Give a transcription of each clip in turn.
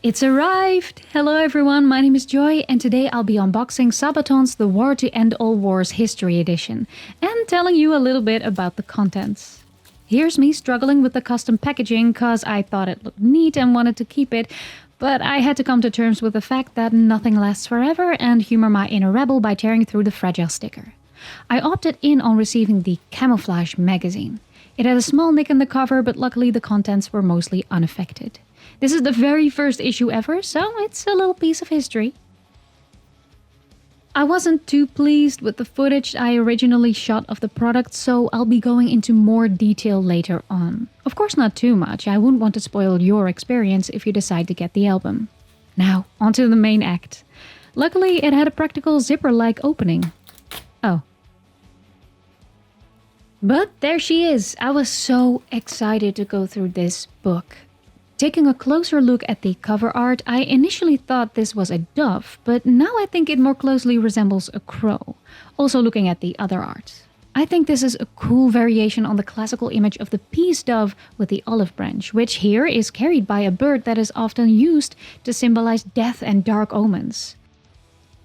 It's arrived! Hello everyone, my name is Joy and today I'll be unboxing Sabaton's The War to End All Wars History Edition and telling you a little bit about the contents. Here's me struggling with the custom packaging cause I thought it looked neat and wanted to keep it, but I had to come to terms with the fact that nothing lasts forever and humor my inner rebel by tearing through the fragile sticker. I opted in on receiving the Camouflage magazine. It had a small nick in the cover, but luckily the contents were mostly unaffected. This is the very first issue ever, so it's a little piece of history. I wasn't too pleased with the footage I originally shot of the product, so I'll be going into more detail later on. Of course not too much, I wouldn't want to spoil your experience if you decide to get the album. Now, onto the main act. Luckily, it had a practical zipper-like opening. Oh. But there she is! I was so excited to go through this book. Taking a closer look at the cover art, I initially thought this was a dove, but now I think it more closely resembles a crow. Also looking at the other art. I think this is a cool variation on the classical image of the peace dove with the olive branch, which here is carried by a bird that is often used to symbolize death and dark omens.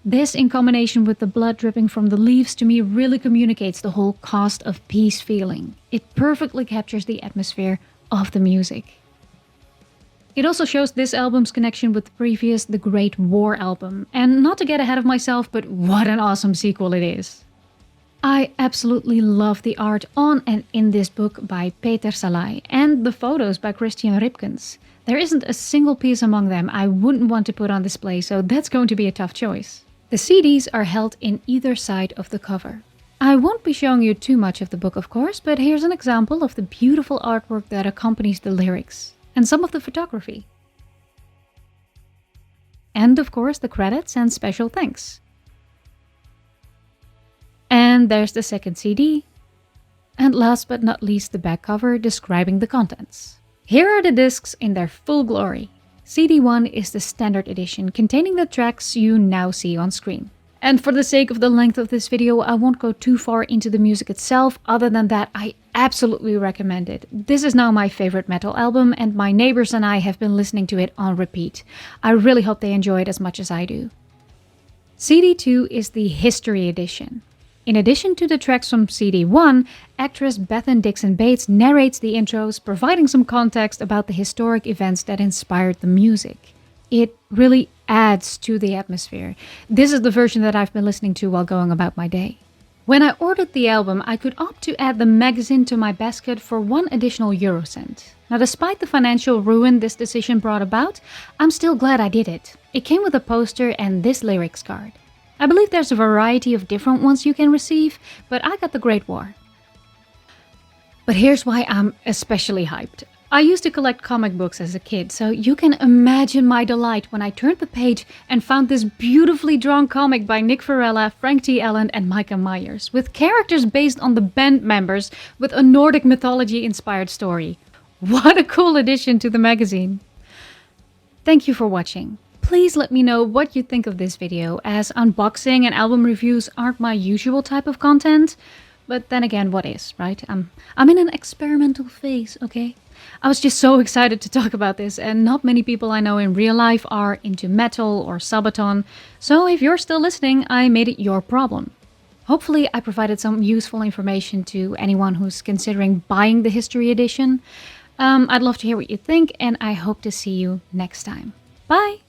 This, in combination with the blood dripping from the leaves, to me really communicates the whole cost of peace feeling. It perfectly captures the atmosphere of the music. It also shows this album's connection with the previous The Great War album. And not to get ahead of myself, but what an awesome sequel it is. I absolutely love the art on and in this book by Peter Salai and the photos by Christian Ripkens. There isn't a single piece among them I wouldn't want to put on display, so that's going to be a tough choice. The CDs are held in either side of the cover. I won't be showing you too much of the book, of course, but here's an example of the beautiful artwork that accompanies the lyrics. And some of the photography. And of course the credits and special thanks. And there's the second CD. And last but not least the back cover describing the contents. Here are the discs in their full glory. CD1 is the standard edition containing the tracks you now see on screen. And for the sake of the length of this video, I won't go too far into the music itself, other than that I absolutely recommend it. This is now my favorite metal album and my neighbors and I have been listening to it on repeat. I really hope they enjoy it as much as I do. CD2 is the History Edition. In addition to the tracks from CD1, actress Bethan Dixon Bates narrates the intros, providing some context about the historic events that inspired the music. It really adds to the atmosphere. This is the version that I've been listening to while going about my day. When I ordered the album, I could opt to add the magazine to my basket for 1 additional Eurocent. Now, despite the financial ruin this decision brought about, I'm still glad I did it. It came with a poster and this lyrics card. I believe there's a variety of different ones you can receive, but I got the Great War. But here's why I'm especially hyped. I used to collect comic books as a kid, so you can imagine my delight when I turned the page and found this beautifully drawn comic by Nick Varela, Frank T. Allen and Micah Myers, with characters based on the band members with a Nordic mythology-inspired story. What a cool addition to the magazine! Thank you for watching. Please let me know what you think of this video, as unboxing and album reviews aren't my usual type of content. But then again, what is, right? I'm in an experimental phase, okay? I was just so excited to talk about this, and not many people I know in real life are into metal or Sabaton, so if you're still listening, I made it your problem. Hopefully I provided some useful information to anyone who's considering buying the History Edition. I'd love to hear what you think, and I hope to see you next time. Bye!